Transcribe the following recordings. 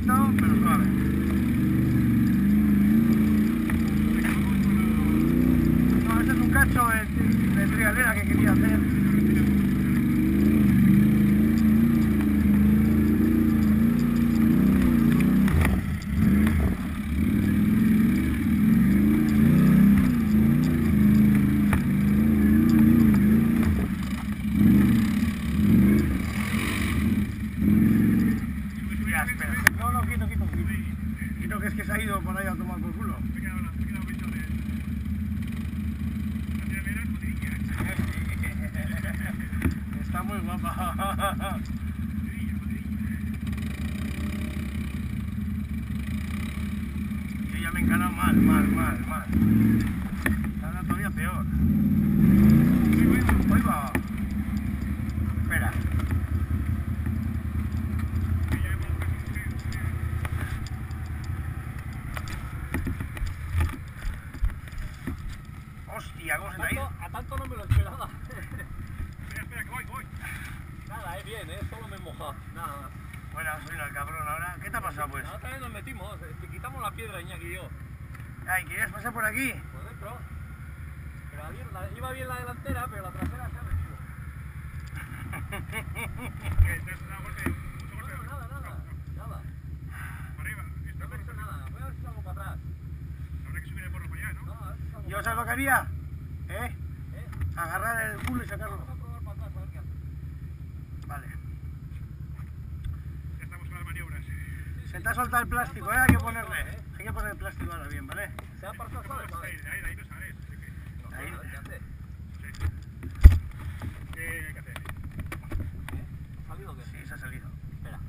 despacito, pero suave. No, este es un cacho de trialera que quería hacer. Quito que es que se ha ido por ahí a tomar por culo. Está muy guapa. Yo ya me he encanado mal. Ahora todavía peor. Ahí va. Espera. Hostia, ¿cómo se te ha ido? A tanto no me lo esperaba. Espera, que voy. Nada, bien, solo me he mojado. Nada más. Bueno, soy el cabrón ahora. ¿Qué te ha pasado, pues? Otra vez nos metimos, quitamos la piedra, Iñaki y yo. Ay, ¿querías pasar por aquí? Por dentro. Pero iba bien la delantera, pero la trasera se ha metido. Nada. Arriba. No me he hecho nada. Voy a ver si salgo para atrás. Habrá que subir el morro para allá, ¿no? No, a ver si salgo ¿Yo para sabes lo que atrás. haría? Agarrar el culo y sacarlo. Vamos a probar para atrás, a ver qué hace. Vale. Ya estamos con las maniobras. Se te ha soltado el plástico, hay que ponerle. Hay que poner el plástico ahora bien, ¿vale? Se ha apartado, ¿sabes? Ahí no sabes. No, Ahí. a ver qué hace. ¿Qué hay que hacer? ¿Ha salido o qué? Sí, se ha salido. Espera.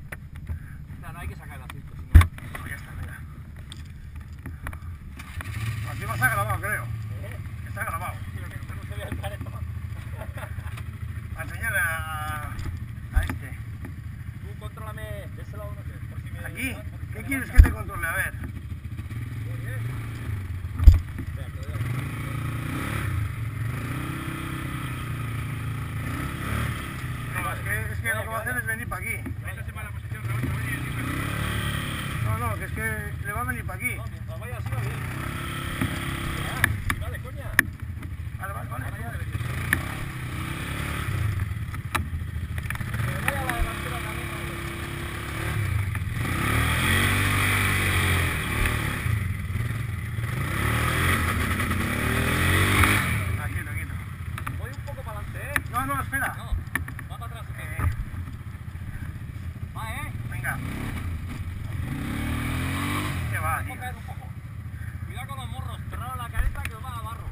No, hay que sacar el asiento, si no. Pues ya está, mira. Encima está grabado, creo. Está grabado. Pero que no se vea el careto. A enseñarle a este. Tú contrólame de ese lado, no sé. Por si me... ¿Aquí? por si ¿Qué me quieres que levanta. te controle? A ver. Muy bien. Espera, te doy a... No, es que lo que va a hacer es venir para aquí. Esa se va a la posición, Raúl, que va a venir encima. No, que es que le va a venir para aquí. No, mientras vaya así va bien. Ya, vale, coña. Vale. Ahora ya debería ser. Que vaya a la delantera también, vale. Quieto. Voy un poco para adelante, No, espera. No, va para atrás. Va, Venga. ¿Qué va, Vamos tío? a caer un poco. Cuidado con los morros, cerraron la careta que os va a barro.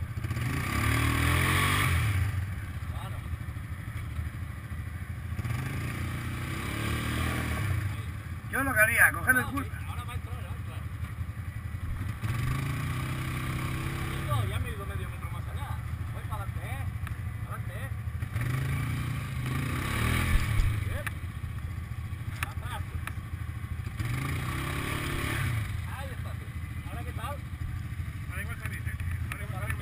Claro. Yo lo que haría, coger el Ah, culo. sí, ahora va a entrar. No, ya me he ido medio metro más allá. Voy para adelante, Adelante, Bien. Atrás, pues. Ahí está, sí. ¿Ahora qué tal? Ahora igual salís, Ahora igual salís.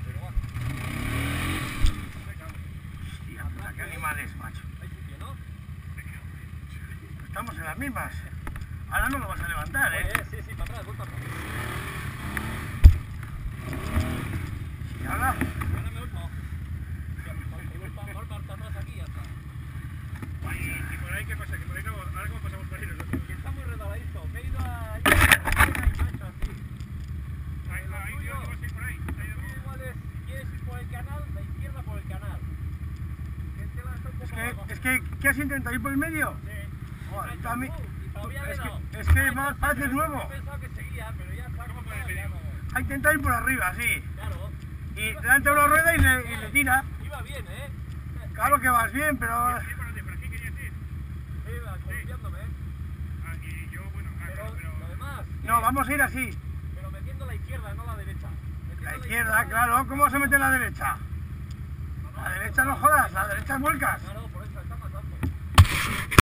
Hostia puta, qué animales, macho. Hay sitio, ¿no? Estamos en las mismas. Ahora no lo vas a levantar, Sí, para atrás, vuelta para atrás. Y ahora, Ahora me vuelvo. Voy para atrás aquí y ya está. ¿Y por ahí qué pasa? Que por ahí no, ahora cómo pasamos por ahí nosotros. Que está muy redondito. Me he ido a... macho, así. Ahí, tío, que vas a ir por ahí. Igual es, si quieres ir por el canal, la izquierda por el canal. Que el tema está un poco largo. ¿qué has intentado ir por el medio? Sí. Joder, Y también- todavía es le he dado. es que más parece nuevo. He pensado que seguía, pero ya está. ¿Cómo por el ya medio? no. Ha intentado ir por arriba, sí. Claro. Y le dan una rueda y le tira. Iba bien, Claro que vas bien, pero... ¿Sí, por dónde? ¿Por aquí querías ir? Iba confiándome, Y yo, bueno, pero lo demás... No, vamos a ir así. Pero metiendo la izquierda, no la derecha. Metiendo La izquierda, claro. ¿Cómo se mete la derecha? La derecha no jodas, la derecha vuelcas. Claro.